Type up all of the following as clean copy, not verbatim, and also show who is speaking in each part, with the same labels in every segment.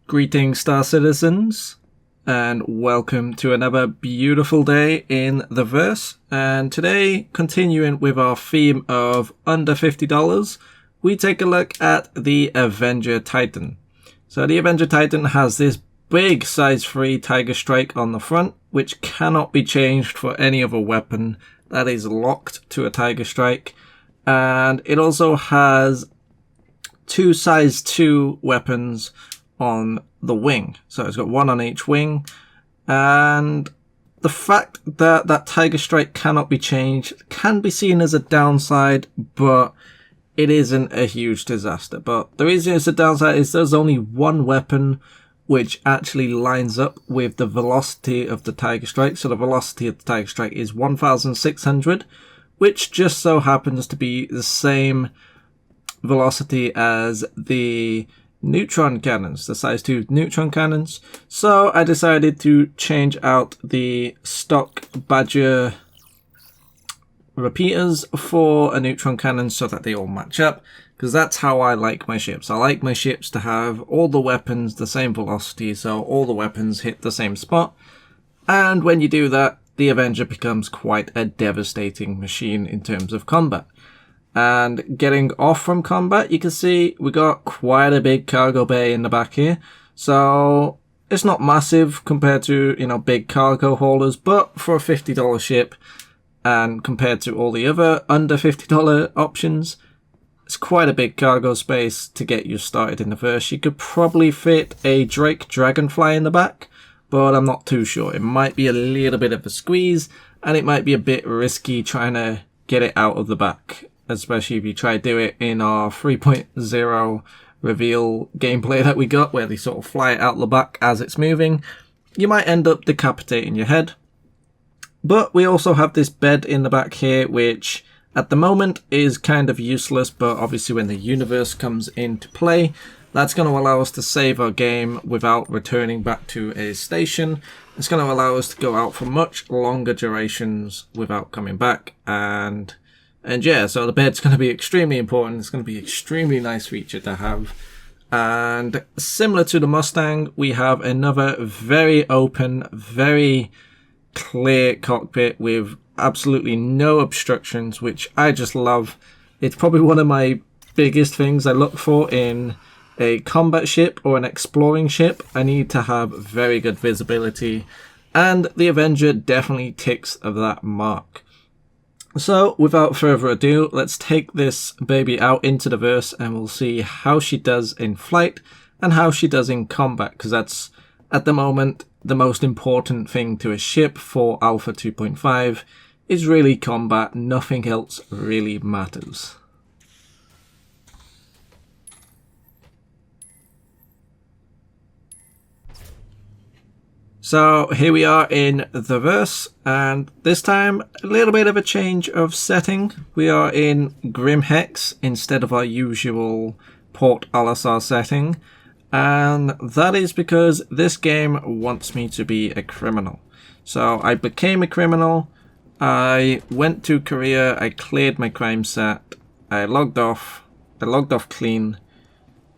Speaker 1: Greetings, Star Citizens, and welcome to another beautiful day in the verse. And today, continuing with our theme of under $50, we take a look at the Avenger Titan. So the Avenger Titan has this big size 3 Tiger Strike on the front, which cannot be changed for any other weapon that is locked to a Tiger Strike. And it also has two size 2 weapons on the wing. So it's got one on each wing. And the fact that that Tiger Strike cannot be changed can be seen as a downside, but it isn't a huge disaster. But the reason it's a downside is there's only one weapon which actually lines up with the velocity of the Tiger Strike. So the velocity of the Tiger Strike is 1,600, which just so happens to be the same velocity as the neutron cannons, the size 2 neutron cannons. So I decided to change out the stock Badger repeaters for a neutron cannon so that they all match up, because that's how I like my ships. I like my ships to have all the weapons the same velocity, so all the weapons hit the same spot. And when you do that, the Avenger becomes quite a devastating machine in terms of combat. And getting off from combat, you can see we got quite a big cargo bay in the back here. So it's not massive compared to, big cargo haulers, but for a $50 ship and compared to all the other under $50 options, it's quite a big cargo space to get you started in the verse. You could probably fit a Drake Dragonfly in the back, but I'm not too sure. It might be a little bit of a squeeze, and it might be a bit risky trying to get it out of the back, especially if you try to do it in our 3.0 reveal gameplay that we got, where they sort of fly it out the back as it's moving. You might end up decapitating your head. But we also have this bed in the back here, which at the moment is kind of useless, but obviously when the universe comes into play, that's going to allow us to save our game without returning back to a station. It's going to allow us to go out for much longer durations without coming back. And yeah, so the bed's going to be extremely important. It's going to be an extremely nice feature to have. And similar to the Mustang, we have another very open, very clear cockpit with absolutely no obstructions, which I just love. It's probably one of my biggest things I look for in a combat ship or an exploring ship. I need to have very good visibility, and the Avenger definitely ticks of that mark. So, without further ado, let's take this baby out into the verse and we'll see how she does in flight and how she does in combat, because that's, at the moment, the most important thing to a ship for Alpha 2.5 is really combat. Nothing else really matters. So here we are in the verse, and this time a little bit of a change of setting. We are in Grim Hex instead of our usual Port Olisar setting, and that is because this game wants me to be a criminal. So I became a criminal, I went to Korea, I cleared my crime set, I logged off clean,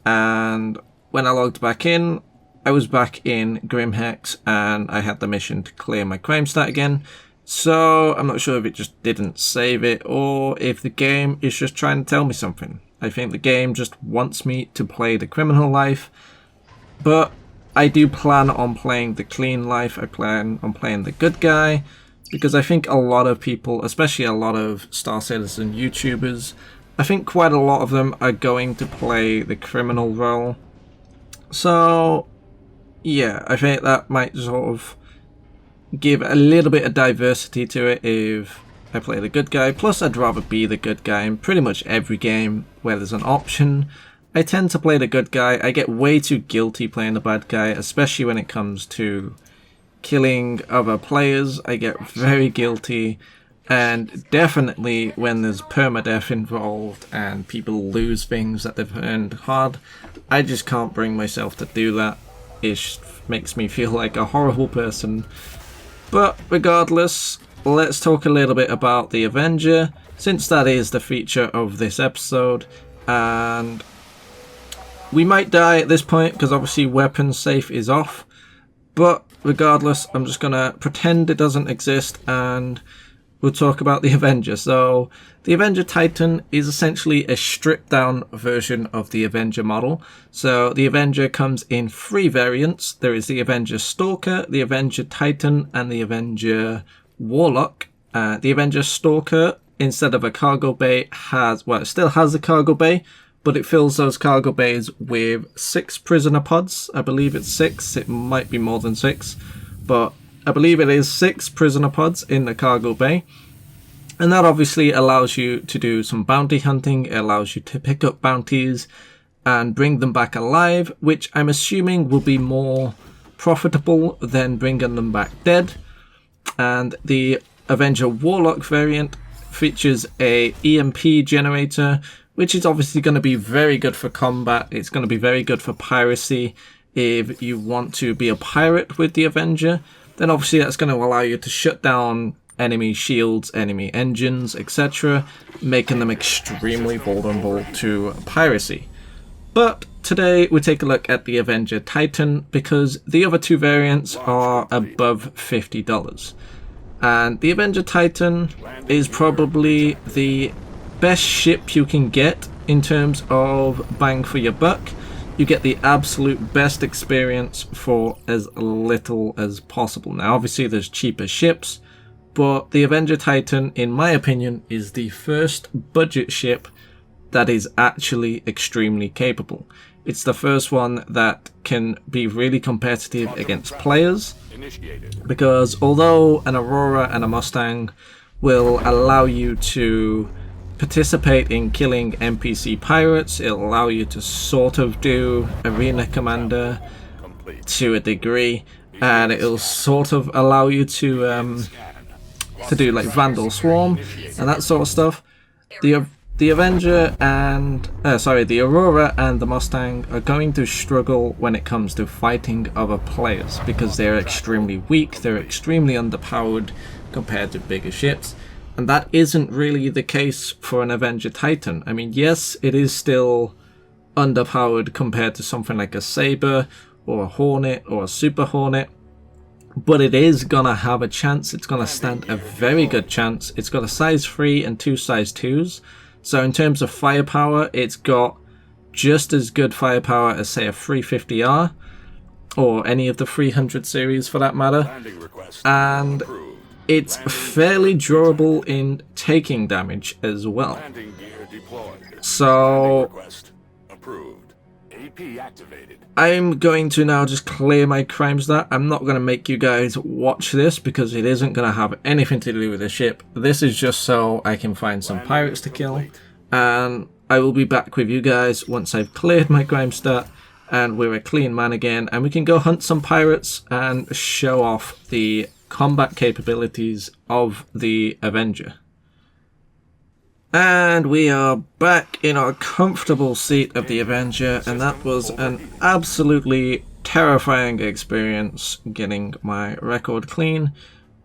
Speaker 1: and when I logged back in, I was back in Grim Hex and I had the mission to clear my crime stat again. So I'm not sure if it just didn't save it or if the game is just trying to tell me something. I think the game just wants me to play the criminal life, but I do plan on playing the clean life. I plan on playing the good guy, because I think a lot of people, especially a lot of Star Citizen YouTubers, I think quite a lot of them are going to play the criminal role. So yeah, I think that might sort of give a little bit of diversity to it if I play the good guy. Plus, I'd rather be the good guy in pretty much every game where there's an option. I tend to play the good guy. I get way too guilty playing the bad guy, especially when it comes to killing other players. I get very guilty, and definitely when there's permadeath involved and people lose things that they've earned hard, I just can't bring myself to do that. It makes me feel like a horrible person. But regardless, let's talk a little bit about the Avenger, since that is the feature of this episode. And We might die at this point because obviously weapon safe is off, but regardless, I'm just gonna pretend it doesn't exist and we'll talk about the Avenger. So the Avenger Titan is essentially a stripped down version of the Avenger model. So the Avenger comes in 3 variants. There is the Avenger Stalker, the Avenger Titan, and the Avenger Warlock. The Avenger Stalker, instead of a cargo bay, it still has a cargo bay, but it fills those cargo bays with 6 prisoner pods. I believe it's 6, it might be more than 6, but I believe it is 6 prisoner pods in the cargo bay. And that obviously allows you to do some bounty hunting, it allows you to pick up bounties and bring them back alive, which I'm assuming will be more profitable than bringing them back dead. And the Avenger Warlock variant features a EMP generator, which is obviously going to be very good for combat. It's going to be very good for piracy. If you want to be a pirate with the Avenger, then obviously that's going to allow you to shut down enemy shields, enemy engines, etc., making them extremely vulnerable to piracy. But today we take a look at the Avenger Titan because the other 2 variants are above $50. And the Avenger Titan is probably the best ship you can get in terms of bang for your buck. You get the absolute best experience for as little as possible. Now obviously there's cheaper ships, but the Avenger Titan, in my opinion, is the first budget ship that is actually extremely capable. It's the first one that can be really competitive against players, because although an Aurora and a Mustang will allow you to participate in killing NPC pirates, it'll allow you to sort of do Arena Commander to a degree, and it'll sort of allow you to do like Vandal Swarm and that sort of stuff. The Avenger and the Aurora and the Mustang are going to struggle when it comes to fighting other players because they're extremely weak, they're extremely underpowered compared to bigger ships. And that isn't really the case for an Avenger Titan. I mean, yes, it is still underpowered compared to something like a Saber or a Hornet or a Super Hornet, but it is gonna have a chance. It's gonna stand a very good chance. It's got a size 3 and 2 size 2s. So in terms of firepower, it's got just as good firepower as, say, a 350R or any of the 300 series for that matter. And it's fairly durable in taking damage as well. So I'm going to now just clear my crime stat. I'm not going to make you guys watch this because it isn't going to have anything to do with the ship. This is just so I can find some pirates to kill. And I will be back with you guys once I've cleared my crime stat and we're a clean man again. And we can go hunt some pirates and show off the combat capabilities of the Avenger. And we are back in our comfortable seat of the Avenger, and that was an absolutely terrifying experience getting my record clean.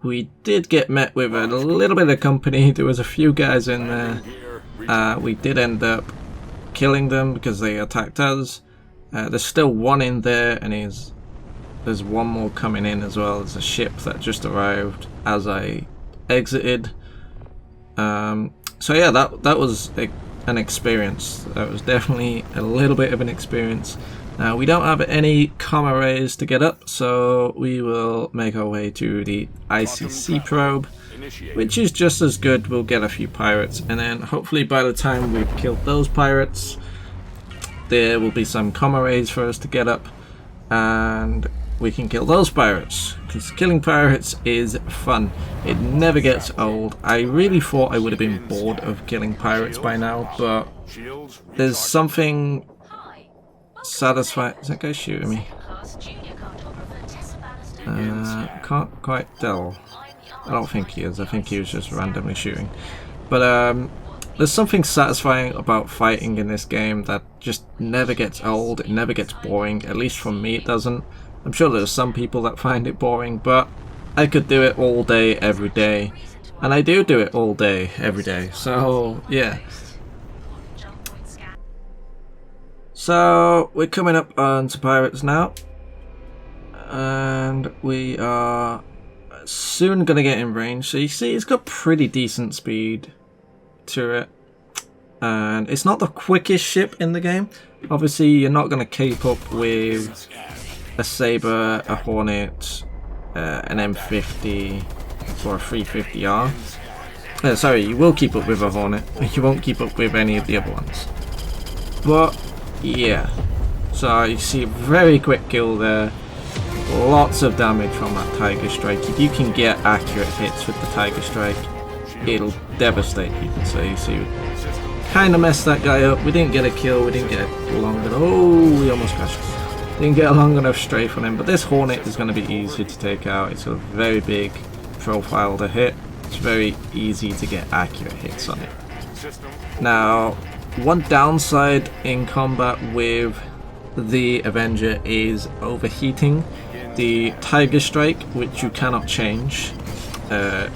Speaker 1: We did get met with a little bit of company. There was a few guys in there. We did end up killing them because they attacked us. There's still one in there, and there's one more coming in as well. There's a ship that just arrived as I exited. So yeah, that was an experience. That was definitely a little bit of an experience. Now we don't have any comma rays to get up, so we will make our way to the ICC probe, which is just as good. We'll get a few pirates, and then hopefully by the time we've killed those pirates, there will be some comma rays for us to get up, and we can kill those pirates, because killing pirates is fun. It never gets old. I really thought I would have been bored of killing pirates by now, but there's something satisfying. Is that guy shooting me? Can't quite tell. I don't think he is. I think he was just randomly shooting. But there's something satisfying about fighting in this game that just never gets old. It never gets boring. At least for me it doesn't. I'm sure there's some people that find it boring, but I could do it all day, every day. And I do it all day, every day. So, yeah. So we're coming up onto pirates now, and we are soon going to get in range. So you see it's got pretty decent speed to it, and it's not the quickest ship in the game. Obviously you're not going to keep up with a Sabre, a Hornet, an M50 or a 350R. Sorry, you will keep up with a Hornet, you won't keep up with any of the other ones. But yeah, so you see a very quick kill there. Lots of damage from that Tiger Strike. If you can get accurate hits with the Tiger Strike, it'll devastate people. So you see, kind of messed that guy up. We didn't get a kill, we didn't get long enough. Oh, we almost crashed. Didn't get a long enough strafe on him, but this Hornet is going to be easy to take out. It's got a very big profile to hit. It's very easy to get accurate hits on it. Now, one downside in combat with the Avenger is overheating. The Tiger Strike, which you cannot change,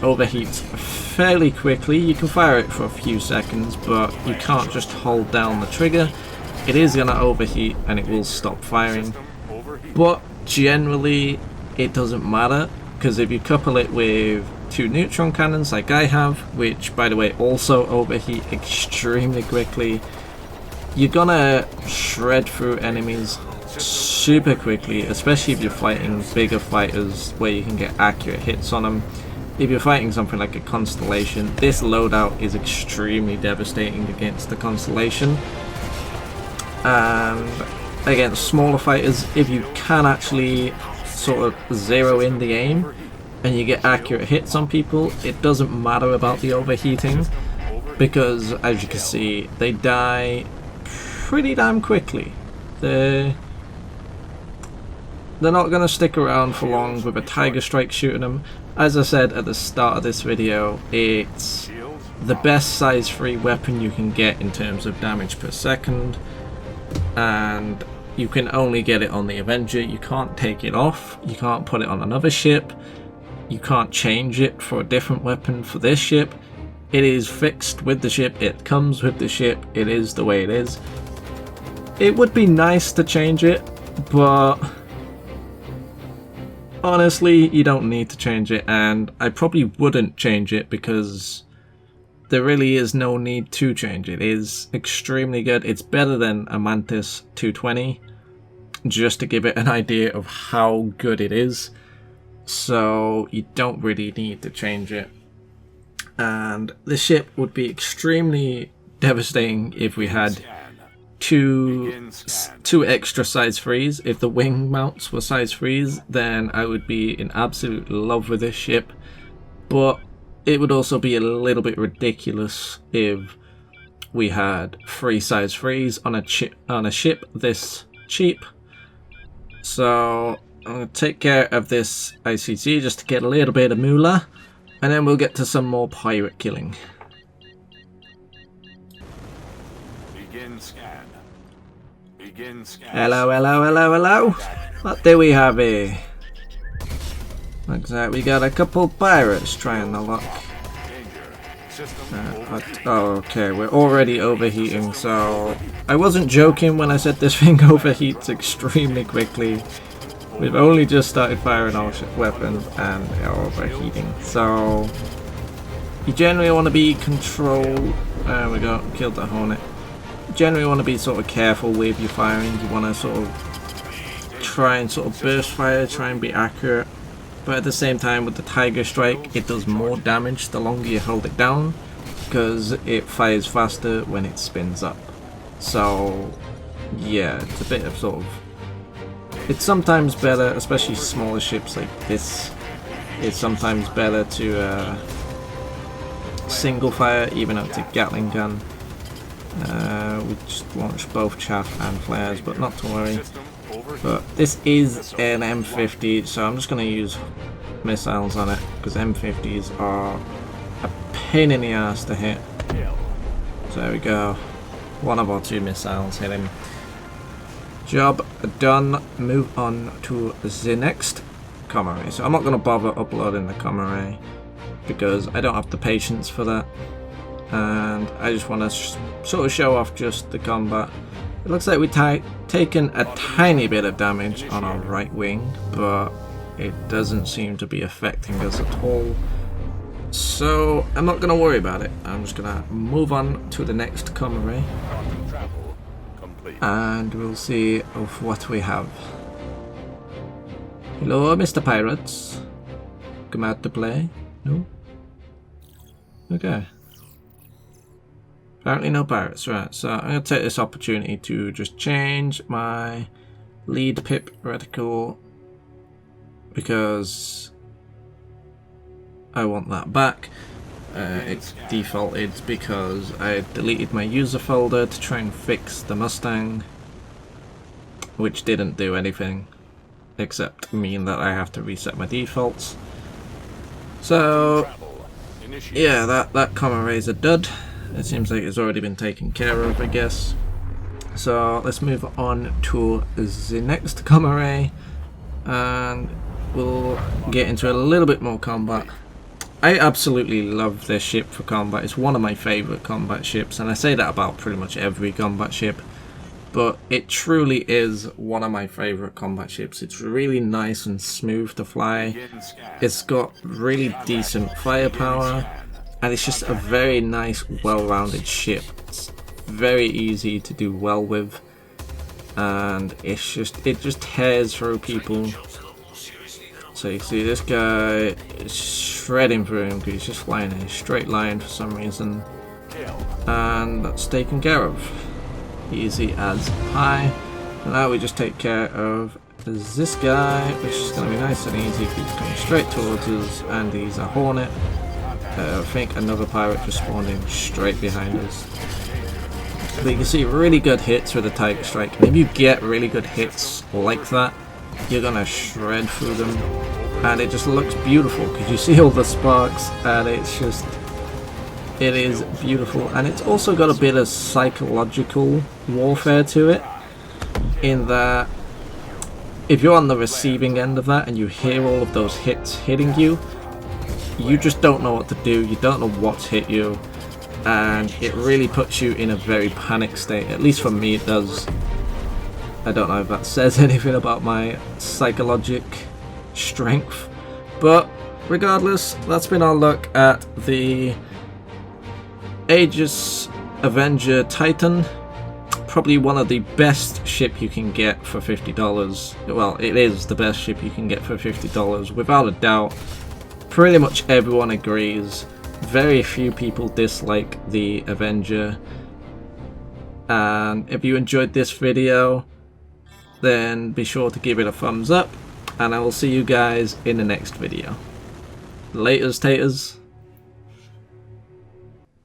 Speaker 1: overheats fairly quickly. You can fire it for a few seconds, but you can't just hold down the trigger. It is going to overheat and it will stop firing. But generally it doesn't matter, because if you couple it with 2 neutron cannons like I have, which by the way also overheat extremely quickly, you're gonna shred through enemies super quickly, especially if you're fighting bigger fighters where you can get accurate hits on them. If you're fighting something like a Constellation, this loadout is extremely devastating against the Constellation. And against smaller fighters, if you can actually sort of zero in the aim and you get accurate hits on people, it doesn't matter about the overheating, because as you can see, they die pretty damn quickly. They're not going to stick around for long with a Tiger Strike shooting them. As I said at the start of this video, it's the best size 3 weapon you can get in terms of damage per second, and you can only get it on the Avenger. You can't take it off, you can't put it on another ship, you can't change it for a different weapon for this ship. It is fixed with the ship, it comes with the ship, it is the way it is. It would be nice to change it, but honestly you don't need to change it, and I probably wouldn't change it because there really is no need to change it. It is extremely good. It's better than a Mantis 220, just to give it an idea of how good it is. So you don't really need to change it. And the ship would be extremely devastating if we had two extra size 3s. If the wing mounts were size 3s, then I would be in absolute love with this ship. But it would also be a little bit ridiculous if we had 3 size 3s on a ship this cheap. So I'm going to take care of this ICT just to get a little bit of moolah, and then we'll get to some more pirate killing.
Speaker 2: Begin scan. Begin scan.
Speaker 1: Hello, hello, hello, hello. What do we have here? Looks like we got a couple pirates trying to lock. Oh, okay, we're already overheating, so I wasn't joking when I said this thing overheats extremely quickly. We've only just started firing our weapons and they're overheating, so you generally want to be controlled. There we go, killed the Hornet. You generally want to be sort of careful with your firing. You want to sort of try and sort of burst fire, try and be accurate. But at the same time, with the Tiger Strike, it does more damage the longer you hold it down, because it fires faster when it spins up. So yeah, it's a bit of sort of, it's sometimes better, especially smaller ships like this, it's sometimes better to single fire, even up to Gatling gun. We just launched both chaff and flares, but not to worry. But this is an M50, so I'm just going to use missiles on it, because M50s are a pain in the ass to hit. So there we go. One of our 2 missiles hit him. Job done. Move on to the next comm array. So I'm not going to bother uploading the comm array, because I don't have the patience for that. And I just want to sort of show off just the combat. It looks like we've taken a tiny bit of damage on our right wing, but it doesn't seem to be affecting us at all. So I'm not going to worry about it. I'm just going to move on to the next comm array.
Speaker 2: Travel complete.
Speaker 1: And we'll see of what we have. Hello, Mr. Pirates. Come out to play? No? Okay. Apparently no pirates, right. So I'm going to take this opportunity to just change my lead pip reticle because I want that back. It defaulted because I deleted my user folder to try and fix the Mustang, which didn't do anything except mean that I have to reset my defaults. So yeah, that comm array is a dud. It seems like it's already been taken care of, I guess. So let's move on to the next comm array and we'll get into a little bit more combat. I absolutely love this ship for combat. It's one of my favourite combat ships, and I say that about pretty much every combat ship, but it truly is one of my favourite combat ships. It's really nice and smooth to fly. It's got really decent firepower, and it's just a very nice, well-rounded ship. It's very easy to do well with, and it just tears through people. So you see this guy is shredding through him because he's just flying in a straight line for some reason, and that's taken care of. Easy as pie. And now we just take care of this guy, which is going to be nice and easy. He's coming straight towards us, and he's a Hornet. I think another pirate just spawned in straight behind us. But you can see really good hits with the Tiger Strike. And if you get really good hits like that, you're going to shred through them. And it just looks beautiful because you see all the sparks, and it's just... it is beautiful. And it's also got a bit of psychological warfare to it, in that if you're on the receiving end of that and you hear all of those hits hitting you, you just don't know what to do, you don't know what's hit you, and it really puts you in a very panic state. At least for me it does. I don't know if that says anything about my psychologic strength, but regardless, that's been our look at the Aegis Avenger Titan. Probably one of the best ship you can get for $50. Well, it is the best ship you can get for $50 without a doubt. Pretty much everyone agrees. Very few people dislike the Avenger. And if you enjoyed this video, then be sure to give it a thumbs up, and I will see you guys in the next video. Laters taters.